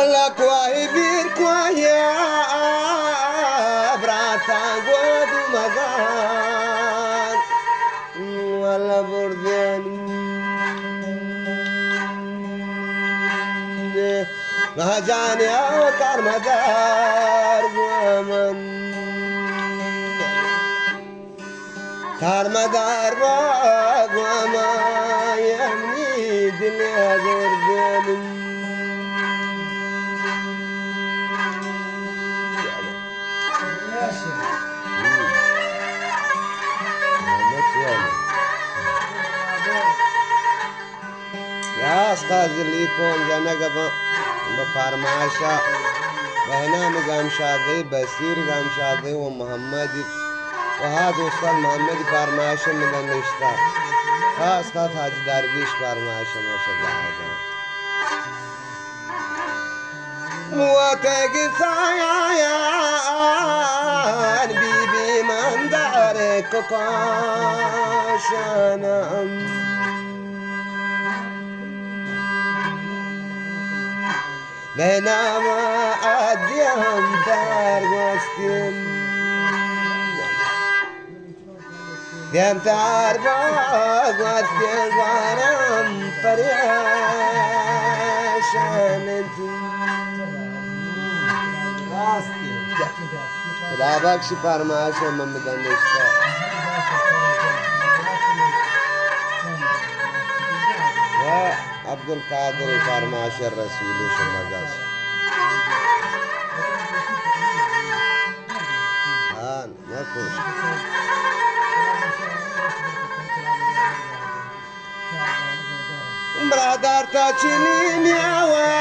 لك واهبير كوايا براتا قود مغان ولا بردان مهجاني أوتار مدار قوامن تار مدار قواما يمني دنيا بردان يا أستاذ اللي يكون جانا قبل بفرماشا بهنا نقام شاذي بسير قام شاذي ومحمد وهذا أستاذ محمد فرماشا من النشطة أستاذ حاج درويش فرماشا ما شاء الله مواتك سايان بيبي من دارك قاشانا بينما أديهم دار غوستين ديم تار غوستين وارم فريشان خدا بخش فرمایش من بدانشتا و عبدالقادر فرمایش رسول شما گاز آن نکوش برادر تا چنی میاوه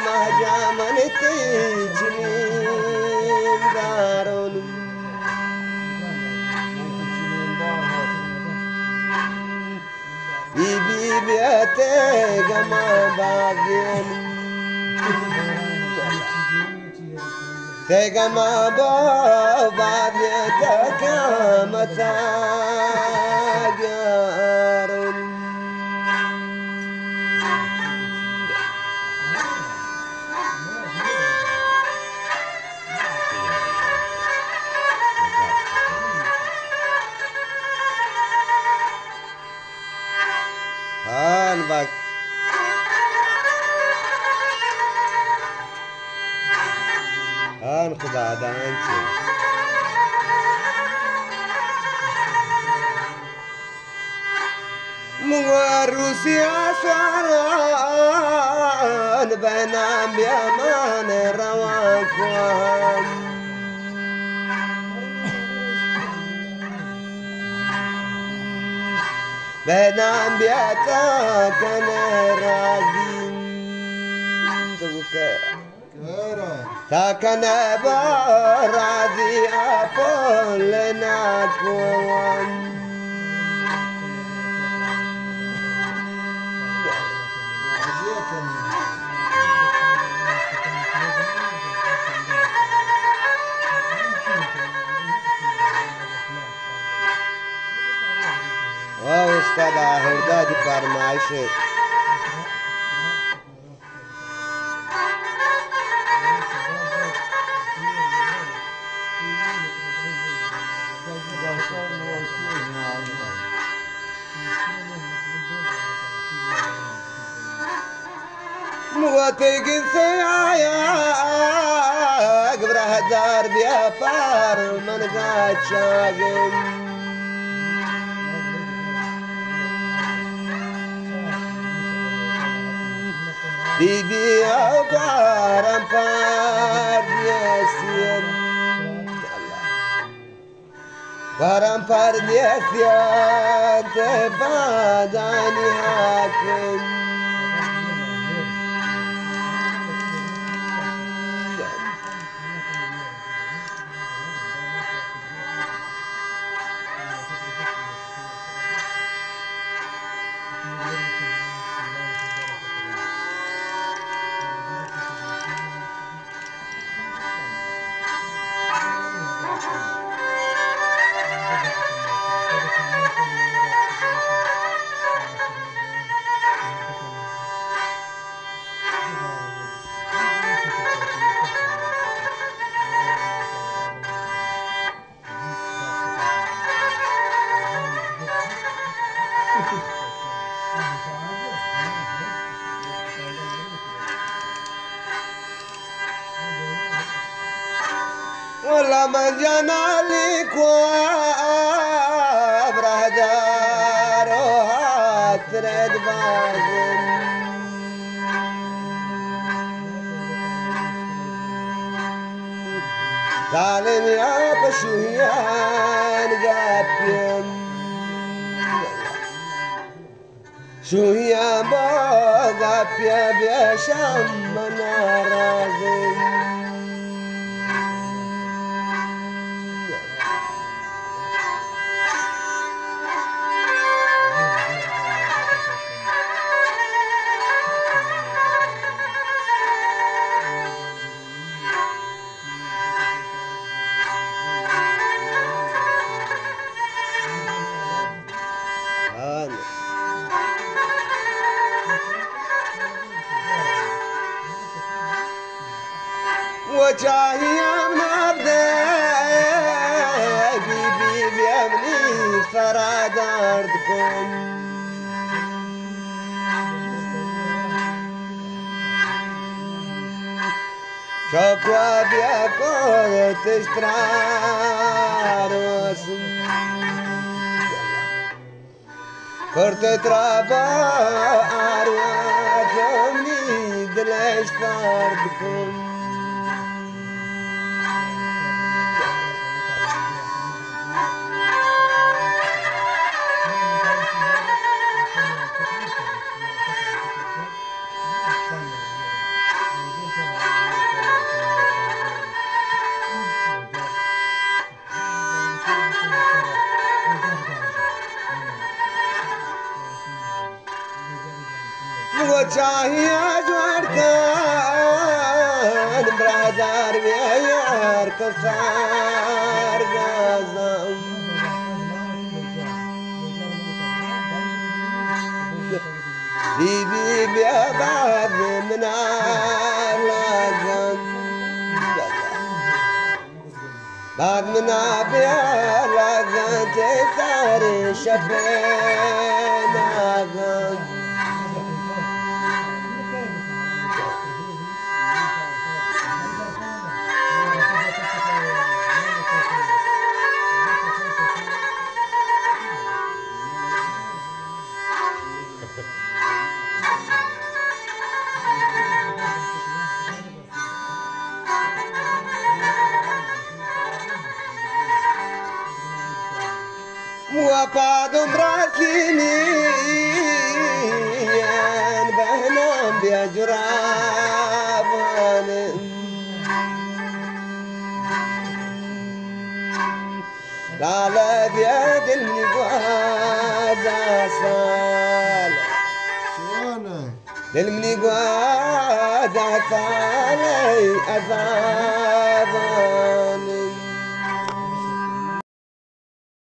مهجامن تی چنین دارون بی بیته گما باگین تگما باگین تکامتا گارون bak खुदादान से मुगरुसिया स्वारान बनाम यमान रवा कुआम بنام بياتا كان راضي تا كان راضي أقولنا كوام استاد هرداد فرمایش موتك سيايا قبر هزار بيافار من قاد شاقم بيبي أوكارم فارد يسير كارم فارد يسير تفاداني هاكم ولا من جانا لك وابره داروها ترد بازم تعلم يا بشويان قابيم شويا بقابيا بيشام منارازم وجاهي من أبدا بيبي بيمني فراد أرضكم شكوى بيكون تشترار وسم كرت ترابا أرواحكمني دلش فردكم وجاهي أجوار كان برادار بيار كفار قازم بيبي بيبعد من لازم بعد من لازم تثار شبين عظم وبعد براسيني بهنام بأجرابان لا بيد المنقواز أصال للمنقواز أصالي أذابان